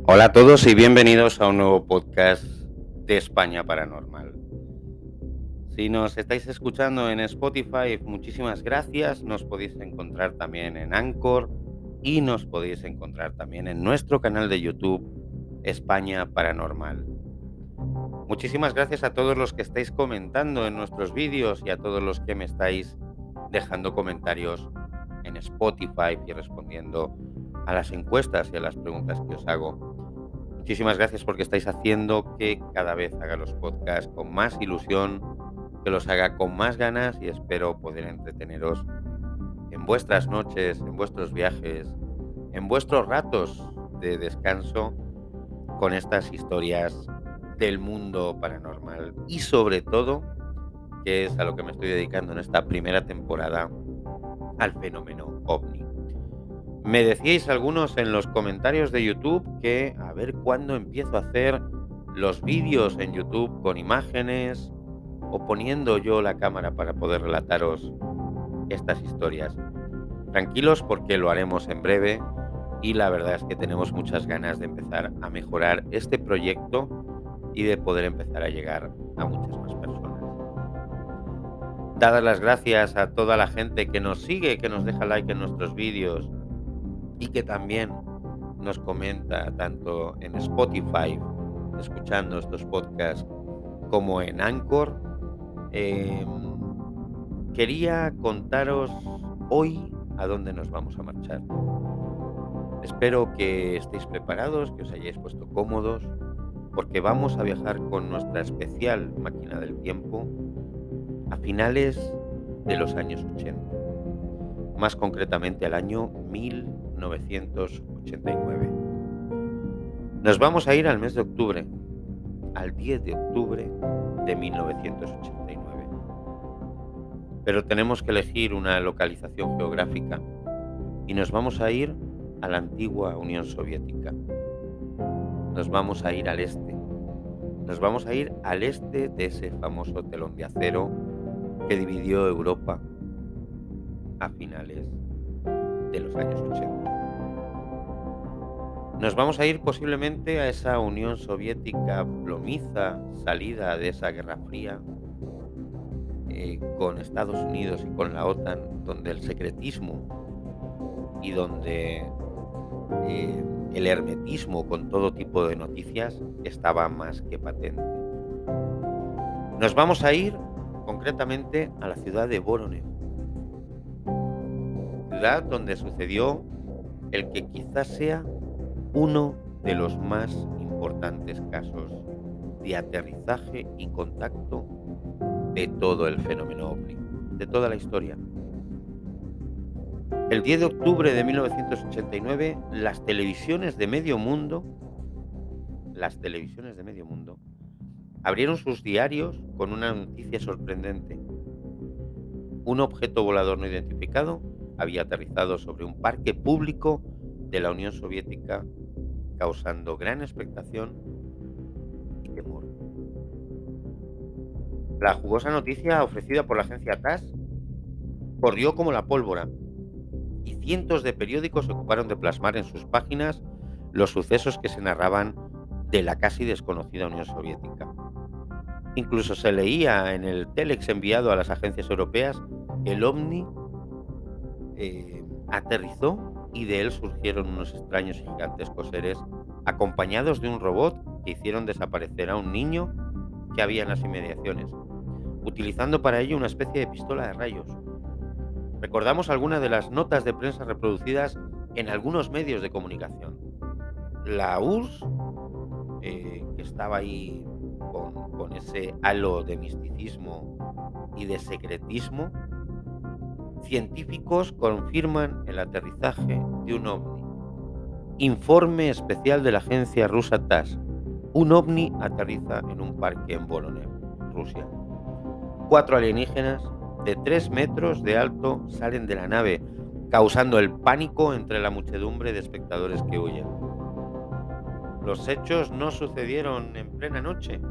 Hola a todos y bienvenidos a un nuevo podcast de España Paranormal. Si nos estáis escuchando en Spotify, muchísimas gracias. Nos podéis encontrar también en Anchor y nos podéis encontrar también en nuestro canal de YouTube España Paranormal. Muchísimas gracias a todos los que estáis comentando en nuestros vídeos y a todos los que me estáis dejando comentarios en Spotify y respondiendo a las encuestas y a las preguntas que os hago. Muchísimas gracias porque estáis haciendo que cada vez haga los podcasts con más ilusión, que los haga con más ganas y espero poder entreteneros en vuestras noches, en vuestros viajes, en vuestros ratos de descanso con estas historias del mundo paranormal y sobre todo, que es a lo que me estoy dedicando en esta primera temporada, al fenómeno ovni. Me decíais algunos en los comentarios de YouTube que a ver cuándo empiezo a hacer los vídeos en YouTube con imágenes o poniendo yo la cámara para poder relataros estas historias. Tranquilos porque lo haremos en breve y la verdad es que tenemos muchas ganas de empezar a mejorar este proyecto y de poder empezar a llegar a muchas más personas. Dadas las gracias a toda la gente que nos sigue, que nos deja like en nuestros vídeos y que también nos comenta tanto en Spotify, escuchando estos podcasts, como en Anchor. Quería contaros hoy a dónde nos vamos a marchar. Espero que estéis preparados, que os hayáis puesto cómodos, porque vamos a viajar con nuestra especial máquina del tiempo a finales de los años 80, más concretamente al año 1989. Nos vamos a ir al mes de octubre, al 10 de octubre de 1989. Pero tenemos que elegir una localización geográfica y nos vamos a ir a la antigua Unión Soviética. Nos vamos a ir al este. Nos vamos a ir al este de ese famoso telón de acero que dividió Europa a finales de los años 80. Nos vamos a ir posiblemente a esa Unión Soviética plomiza, salida de esa Guerra Fría, con Estados Unidos y con la OTAN, donde el secretismo y donde el hermetismo con todo tipo de noticias estaba más que patente. Nos vamos a ir concretamente a la ciudad de Voronezh, ciudad donde sucedió el que quizás sea uno de los más importantes casos de aterrizaje y contacto de todo el fenómeno ovni, de toda la historia. El 10 de octubre de 1989, las televisiones de medio mundo, abrieron sus diarios con una noticia sorprendente. Un objeto volador no identificado había aterrizado sobre un parque público de la Unión Soviética, causando gran expectación y temor. La jugosa noticia ofrecida por la agencia TASS corrió como la pólvora y cientos de periódicos se ocuparon de plasmar en sus páginas los sucesos que se narraban de la casi desconocida Unión Soviética. Incluso se leía en el telex enviado a las agencias europeas que el ovni aterrizó y de él surgieron unos extraños y gigantescos seres acompañados de un robot que hicieron desaparecer a un niño que había en las inmediaciones, utilizando para ello una especie de pistola de rayos. Recordamos algunas de las notas de prensa reproducidas en algunos medios de comunicación. La URSS, que estaba ahí con ese halo de misticismo y de secretismo. Científicos confirman el aterrizaje de un ovni. Informe especial de la agencia rusa TASS. Un ovni aterriza en un parque en Voronezh, Rusia. 4 alienígenas de 3 metros de alto salen de la nave, causando el pánico entre la muchedumbre de espectadores que huyen. Los hechos no sucedieron en plena noche.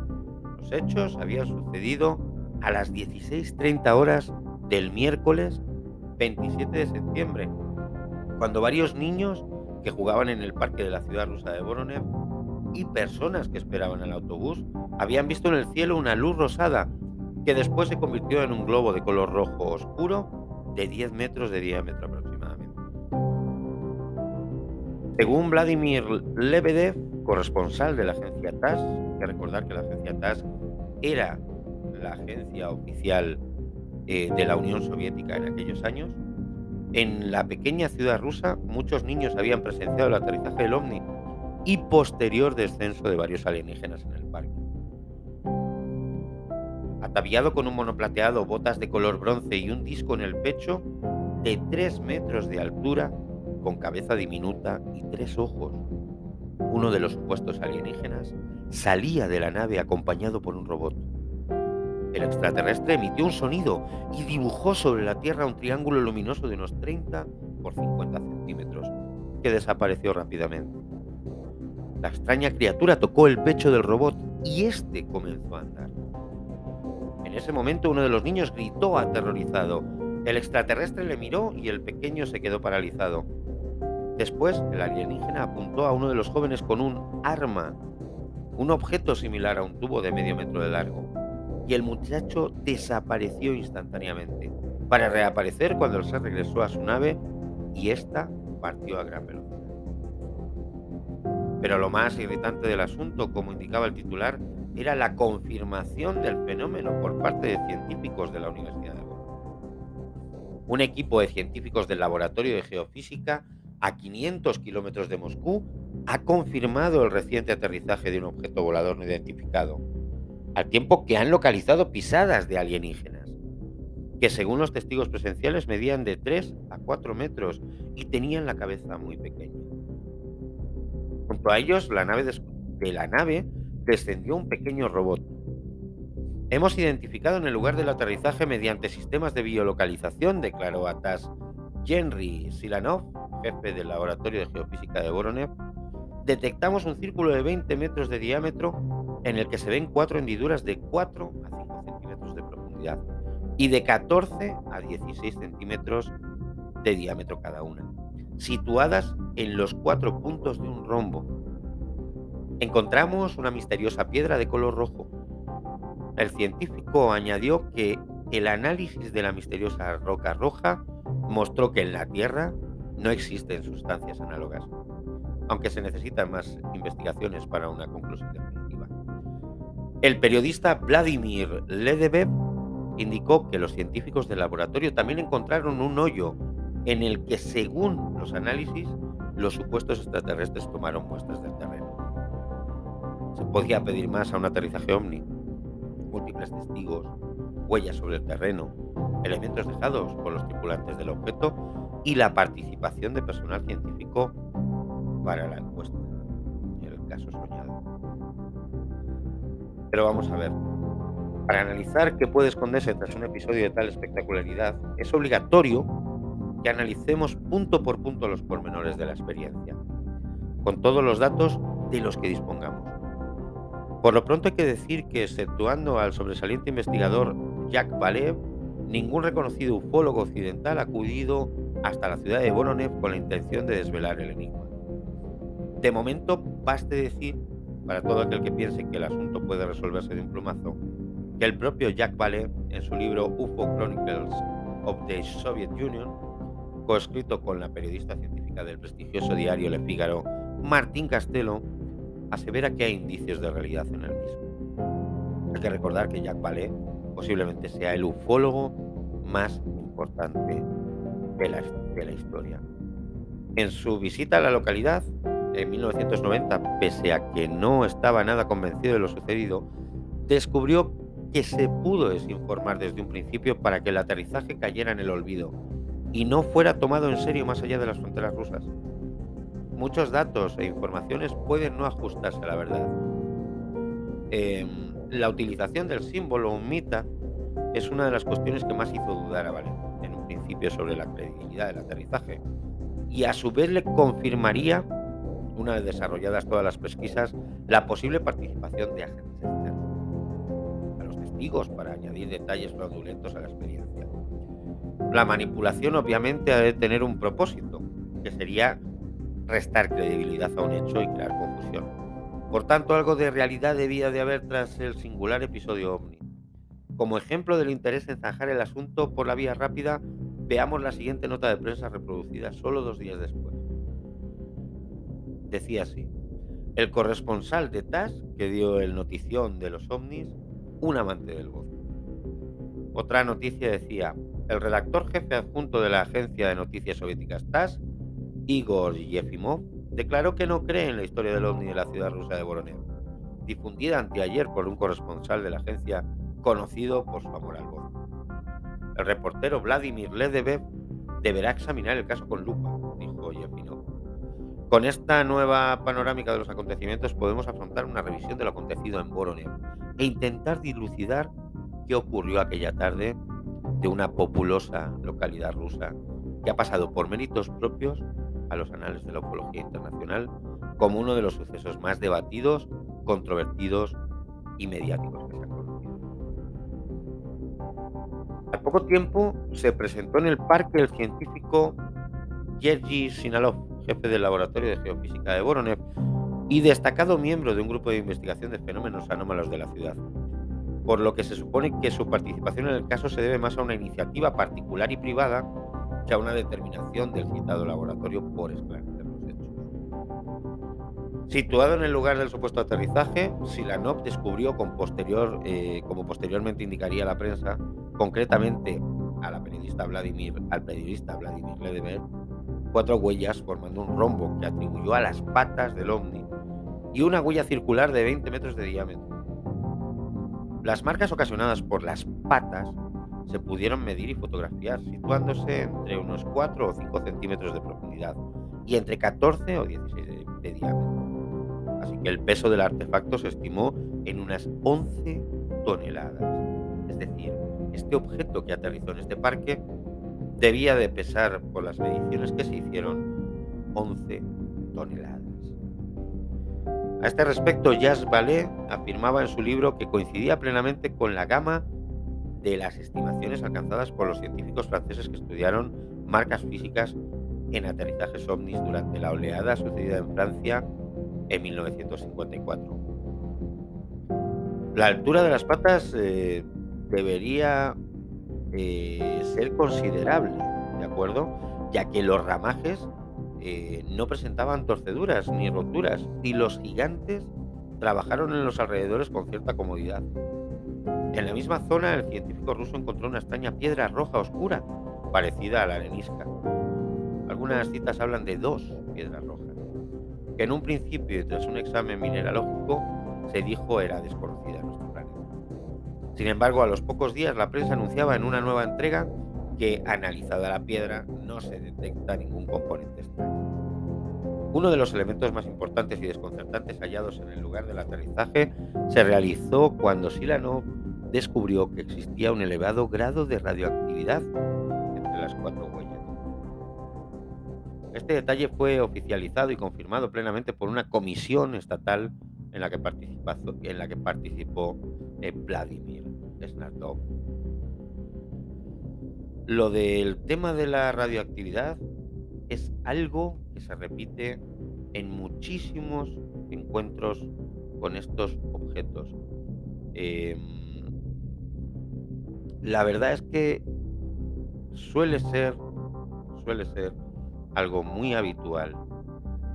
Los hechos habían sucedido a las 16:30 horas del miércoles 27 de septiembre, cuando varios niños que jugaban en el parque de la ciudad rusa de Voronezh y personas que esperaban el autobús habían visto en el cielo una luz rosada que después se convirtió en un globo de color rojo oscuro de 10 metros de diámetro aproximadamente. Según Vladimir Lebedev, corresponsal de la agencia TASS, hay que recordar que la agencia TASS era la agencia oficial de la Unión Soviética en aquellos años, en la pequeña ciudad rusa muchos niños habían presenciado el aterrizaje del ovni y posterior descenso de varios alienígenas en el parque. Ataviado con un mono plateado, botas de color bronce y un disco en el pecho de 3 metros de altura, con cabeza diminuta y 3 ojos, uno de los supuestos alienígenas salía de la nave acompañado por un robot. El extraterrestre emitió un sonido y dibujó sobre la Tierra un triángulo luminoso de unos 30 por 50 centímetros, que desapareció rápidamente. La extraña criatura tocó el pecho del robot y éste comenzó a andar. En ese momento uno de los niños gritó aterrorizado. El extraterrestre le miró y el pequeño se quedó paralizado. Después, el alienígena apuntó a uno de los jóvenes con un arma, un objeto similar a un tubo de medio metro de largo, y el muchacho desapareció instantáneamente, para reaparecer cuando el ser regresó a su nave y ésta partió a gran velocidad. Pero lo más irritante del asunto, como indicaba el titular, era la confirmación del fenómeno por parte de científicos de la Universidad de Bonn. Un equipo de científicos del Laboratorio de Geofísica, a 500 kilómetros de Moscú, ha confirmado el reciente aterrizaje de un objeto volador no identificado, al tiempo que han localizado pisadas de alienígenas, que según los testigos presenciales medían de 3 a 4 metros y tenían la cabeza muy pequeña. Junto a ellos, de la nave descendió un pequeño robot. Hemos identificado en el lugar del aterrizaje mediante sistemas de biolocalización, declaró a TASS Henry Silanov, jefe del Laboratorio de Geofísica de Voronev. Detectamos un círculo de 20 metros de diámetro en el que se ven 4 hendiduras de 4 a 5 centímetros de profundidad y de 14 a 16 centímetros de diámetro cada una, situadas en los 4 puntos de un rombo. Encontramos una misteriosa piedra de color rojo. El científico añadió que el análisis de la misteriosa roca roja mostró que en la Tierra no existen sustancias análogas, aunque se necesitan más investigaciones para una conclusión definitiva. El periodista Vladimir Lebedev indicó que los científicos del laboratorio también encontraron un hoyo en el que, según los análisis, los supuestos extraterrestres tomaron muestras del terreno. ¿Se podía pedir más a un aterrizaje ovni? Múltiples testigos, huellas sobre el terreno, elementos dejados por los tripulantes del objeto y la participación de personal científico para la encuesta, el caso soñado. Pero vamos a ver, para analizar qué puede esconderse tras un episodio de tal espectacularidad, es obligatorio que analicemos punto por punto los pormenores de la experiencia, con todos los datos de los que dispongamos. Por lo pronto hay que decir que, exceptuando al sobresaliente investigador Jacques Vallée, ningún reconocido ufólogo occidental ha acudido hasta la ciudad de Voronev con la intención de desvelar el enigma. De momento, baste decir, para todo aquel que piense que el asunto puede resolverse de un plumazo, que el propio Jacques Vallée, en su libro UFO Chronicles of the Soviet Union, coescrito con la periodista científica del prestigioso diario Le Figaro, Martín Castelo, asevera que hay indicios de realidad en el mismo. Hay que recordar que Jacques Vallée posiblemente sea el ufólogo más importante de la historia. En su visita a la localidad, en 1990, pese a que no estaba nada convencido de lo sucedido, descubrió que se pudo desinformar desde un principio para que el aterrizaje cayera en el olvido y no fuera tomado en serio más allá de las fronteras rusas. Muchos datos e informaciones pueden no ajustarse a la verdad. La utilización del símbolo Unmita es una de las cuestiones que más hizo dudar a Vallée en un principio sobre la credibilidad del aterrizaje, y a su vez le confirmaría, una vez desarrolladas todas las pesquisas, la posible participación de agentes externos a los testigos para añadir detalles fraudulentos a la experiencia. La manipulación obviamente ha de tener un propósito, que sería restar credibilidad a un hecho y crear confusión. Por tanto, algo de realidad debía de haber tras el singular episodio OVNI. Como ejemplo del interés en zanjar el asunto por la vía rápida, veamos la siguiente nota de prensa reproducida solo 2 días después. Decía así: el corresponsal de TASS que dio el notición de los ovnis, un amante del bosque. Otra noticia decía: el redactor jefe adjunto de la agencia de noticias soviéticas TASS, Igor Yefimov, declaró que no cree en la historia del ovni de la ciudad rusa de Voronezh, difundida anteayer por un corresponsal de la agencia conocido por su amor al bosque. El reportero Vladimir Ledebev deberá examinar el caso con lupa, dijo Yefimov. Con esta nueva panorámica de los acontecimientos podemos afrontar una revisión de lo acontecido en Voronezh e intentar dilucidar qué ocurrió aquella tarde de una populosa localidad rusa que ha pasado por méritos propios a los anales de la ufología internacional como uno de los sucesos más debatidos, controvertidos y mediáticos que se han conocido. Al poco tiempo se presentó en el parque el científico Yergy Sinalov, jefe del Laboratorio de Geofísica de Voronezh y destacado miembro de un grupo de investigación de fenómenos anómalos de la ciudad, por lo que se supone que su participación en el caso se debe más a una iniciativa particular y privada que a una determinación del citado laboratorio por esclarecer los hechos. Situado en el lugar del supuesto aterrizaje, Silanov descubrió como posteriormente indicaría la prensa, concretamente al periodista Vladimir Ledebev, 4 huellas formando un rombo que atribuyó a las patas del ovni y una huella circular de 20 metros de diámetro. Las marcas ocasionadas por las patas se pudieron medir y fotografiar, situándose entre unos 4 o 5 centímetros de profundidad y entre 14 o 16 de diámetro. Así que el peso del artefacto se estimó en unas 11 toneladas. Es decir, este objeto que aterrizó en este parque debía de pesar, por las mediciones que se hicieron, 11 toneladas. A este respecto, Jacques Vallée afirmaba en su libro que coincidía plenamente con la gama de las estimaciones alcanzadas por los científicos franceses que estudiaron marcas físicas en aterrizajes ovnis durante la oleada sucedida en Francia en 1954. La altura de las patas debería ser considerable, ¿de acuerdo? Ya que los ramajes no presentaban torceduras ni roturas y los gigantes trabajaron en los alrededores con cierta comodidad. En la misma zona, el científico ruso encontró una extraña piedra roja oscura, parecida a la arenisca. Algunas citas hablan de 2 piedras rojas, que en un principio y tras un examen mineralógico se dijo era desconocida en nuestro planeta. Sin embargo, a los pocos días la prensa anunciaba en una nueva entrega que, analizada la piedra, no se detecta ningún componente extraño. Uno de los elementos más importantes y desconcertantes hallados en el lugar del aterrizaje se realizó cuando Silanov descubrió que existía un elevado grado de radioactividad entre las 4 huellas. Este detalle fue oficializado y confirmado plenamente por una comisión estatal en la que participó Vladimir Snartov. Lo del tema de la radioactividad es algo que se repite en muchísimos encuentros con estos objetos. La verdad es que suele ser algo muy habitual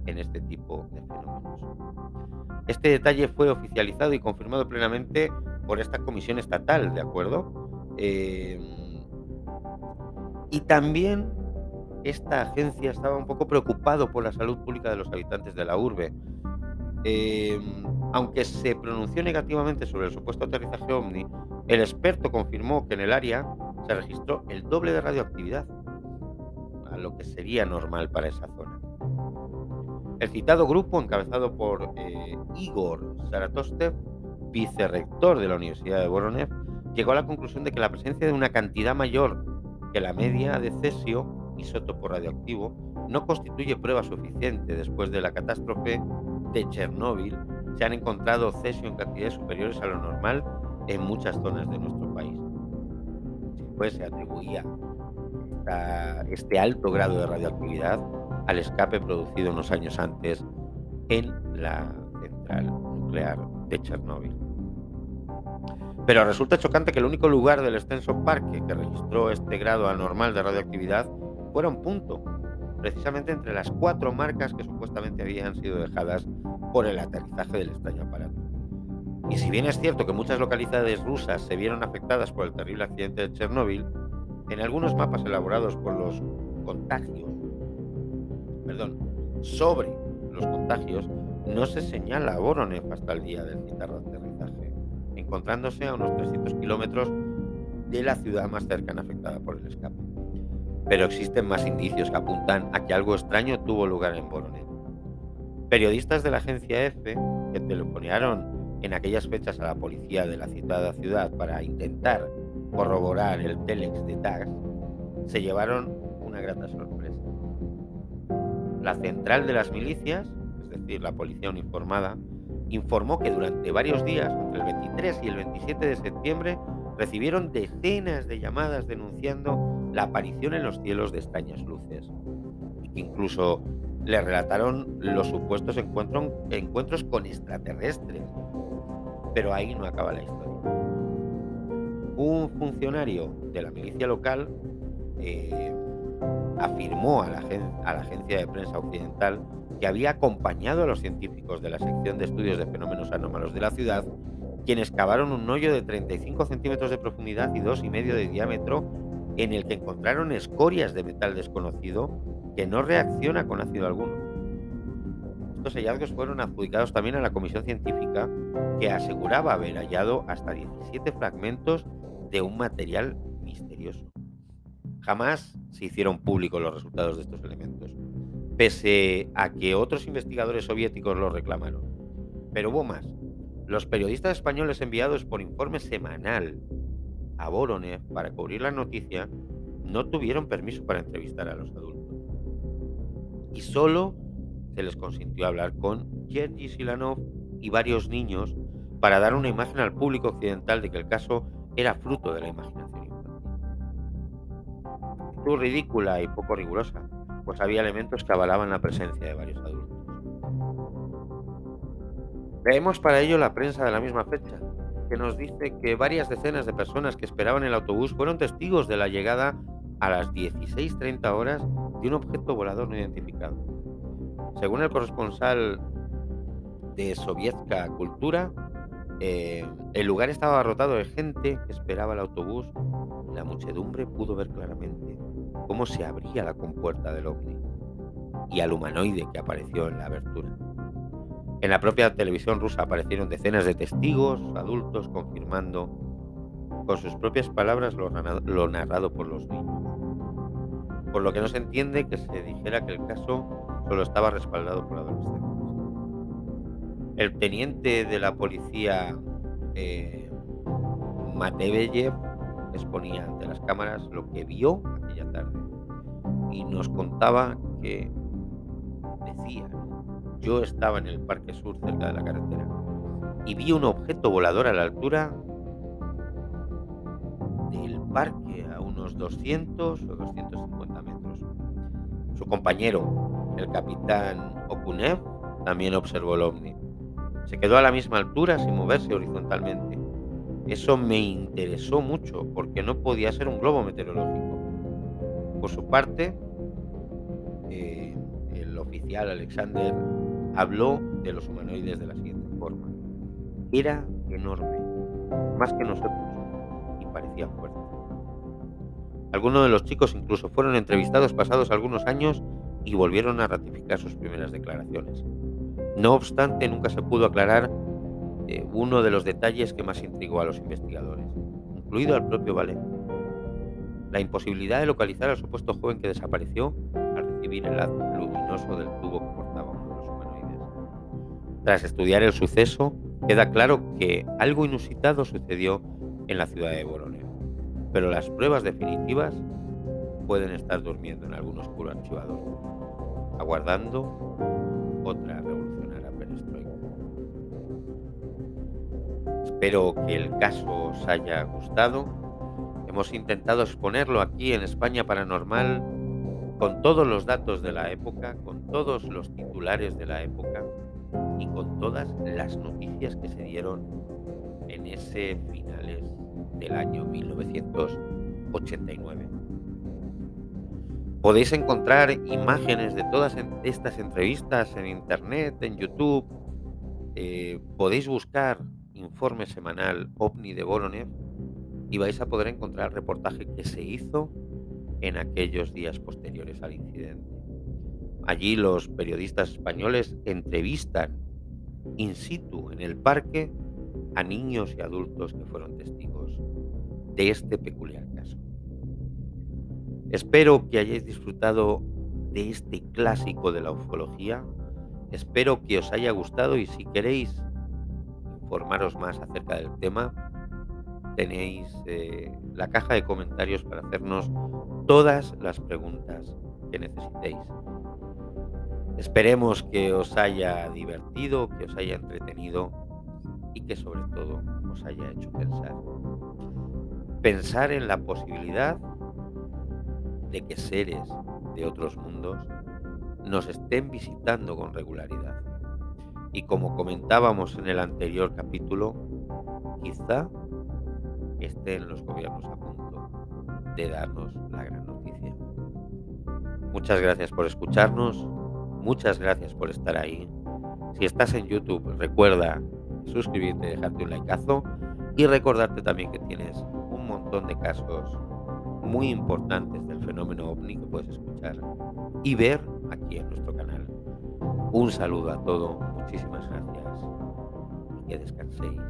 en este tipo de fenómenos. Este detalle fue oficializado y confirmado plenamente por esta comisión estatal, ¿de acuerdo? Y también esta agencia estaba un poco preocupado por la salud pública de los habitantes de la urbe. Aunque se pronunció negativamente sobre el supuesto aterrizaje ovni, el experto confirmó que en el área se registró el doble de radioactividad a lo que sería normal para esa zona. El citado grupo, encabezado por Igor Saratostev, vicerrector de la Universidad de Voronezh, llegó a la conclusión de que la presencia de una cantidad mayor que la media de cesio, isótopo radioactivo, no constituye prueba suficiente. Después de la catástrofe de Chernóbil, se han encontrado cesio en cantidades superiores a lo normal en muchas zonas de nuestro país. Después se atribuía este alto grado de radioactividad al escape producido unos años antes en la central nuclear de Chernóbil. Pero resulta chocante que el único lugar del extenso parque que registró este grado anormal de radioactividad fuera un punto, precisamente entre las 4 marcas que supuestamente habían sido dejadas por el aterrizaje del extraño aparato. Y si bien es cierto que muchas localidades rusas se vieron afectadas por el terrible accidente de Chernóbil, en algunos mapas elaborados por los contagios, perdón, sobre los contagios, no se señala a Voronezh hasta el día del citado aterrizaje, encontrándose a unos 300 kilómetros de la ciudad más cercana afectada por el escape. Pero existen más indicios que apuntan a que algo extraño tuvo lugar en Voronezh. Periodistas de la agencia EFE, que telefonearon en aquellas fechas a la policía de la citada ciudad para intentar corroborar el telex de TASS, se llevaron una grata sorpresa. La central de las milicias, es decir, la policía uniformada, informó que durante varios días, entre el 23 y el 27 de septiembre, recibieron decenas de llamadas denunciando la aparición en los cielos de extrañas luces. Incluso le relataron los supuestos encuentros con extraterrestres. Pero ahí no acaba la historia. Un funcionario de la milicia local afirmó a la agencia de prensa occidental que había acompañado a los científicos de la sección de estudios de fenómenos anómalos de la ciudad, quienes cavaron un hoyo de 35 centímetros de profundidad y 2,5 de diámetro, en el que encontraron escorias de metal desconocido que no reacciona con ácido alguno. Estos hallazgos fueron adjudicados también a la comisión científica, que aseguraba haber hallado hasta 17 fragmentos de un material misterioso. Jamás se hicieron públicos los resultados de estos elementos, pese a que otros investigadores soviéticos los reclamaron. Pero hubo más. Los periodistas españoles enviados por informe semanal a Voronezh para cubrir la noticia no tuvieron permiso para entrevistar a los adultos. Y solo se les consintió hablar con Yergy Silanov y varios niños para dar una imagen al público occidental de que el caso era fruto de la imaginación infantil. Actitud ridícula y poco rigurosa, pues había elementos que avalaban la presencia de varios adultos. Leemos para ello la prensa de la misma fecha, que nos dice que varias decenas de personas que esperaban el autobús fueron testigos de la llegada a las 16:30 horas de un objeto volador no identificado. Según el corresponsal de Sovietska Kultura, el lugar estaba abarrotado de gente que esperaba el autobús y la muchedumbre pudo ver claramente cómo se abría la compuerta del ovni y al humanoide que apareció en la abertura. En la propia televisión rusa aparecieron decenas de testigos adultos confirmando con sus propias palabras lo narrado por los niños. Por lo que no se entiende que se dijera que el caso solo estaba respaldado por adolescentes. El teniente de la policía, Mateveyev, exponía ante las cámaras lo que vio aquella tarde y nos contaba que decía: yo estaba en el Parque Sur cerca de la carretera y vi un objeto volador a la altura del parque, a unos 200 o 250 metros. Su compañero, el capitán Okunev, también observó el ovni. Se quedó a la misma altura sin moverse horizontalmente. Eso me interesó mucho porque no podía ser un globo meteorológico. Por su parte, el oficial Alexander habló de los humanoides de la siguiente forma: era enorme, más que nosotros, y parecía fuerte. Algunos de los chicos incluso fueron entrevistados pasados algunos años y volvieron a ratificar sus primeras declaraciones. No obstante, nunca se pudo aclarar uno de los detalles que más intrigó a los investigadores, incluido al propio Valev: la imposibilidad de localizar al supuesto joven que desapareció al recibir el haz luminoso del tubo que portaba uno de los humanoides. Tras estudiar el suceso, queda claro que algo inusitado sucedió en la ciudad de Voronezh, pero las pruebas definitivas pueden estar durmiendo en algún oscuro archivador, aguardando otra revolucionaria perestroika. Espero que el caso os haya gustado. Hemos intentado exponerlo aquí en España Paranormal con todos los datos de la época, con todos los titulares de la época, y con todas las noticias que se dieron en ese finales del año 1989. Podéis encontrar imágenes de todas estas entrevistas en internet, en YouTube. Podéis buscar informe semanal OVNI de Voronev y vais a poder encontrar el reportaje que se hizo en aquellos días posteriores al incidente. Allí los periodistas españoles entrevistan in situ en el parque a niños y adultos que fueron testigos de este peculiar caso. Espero que hayáis disfrutado de este clásico de la ufología. Espero que os haya gustado y si queréis informaros más acerca del tema, tenéis la caja de comentarios para hacernos todas las preguntas que necesitéis. Esperemos que os haya divertido, que os haya entretenido y que sobre todo os haya hecho pensar. Pensar en la posibilidad de que seres de otros mundos nos estén visitando con regularidad. Y como comentábamos en el anterior capítulo, quizá estén los gobiernos a punto de darnos la gran noticia. Muchas gracias por escucharnos, muchas gracias por estar ahí. Si estás en YouTube, recuerda suscribirte, dejarte un likeazo y recordarte también que tienes un montón de casos muy importantes del fenómeno OVNI que puedes escuchar y ver aquí en nuestro canal. Un saludo a todos, muchísimas gracias y que descanséis.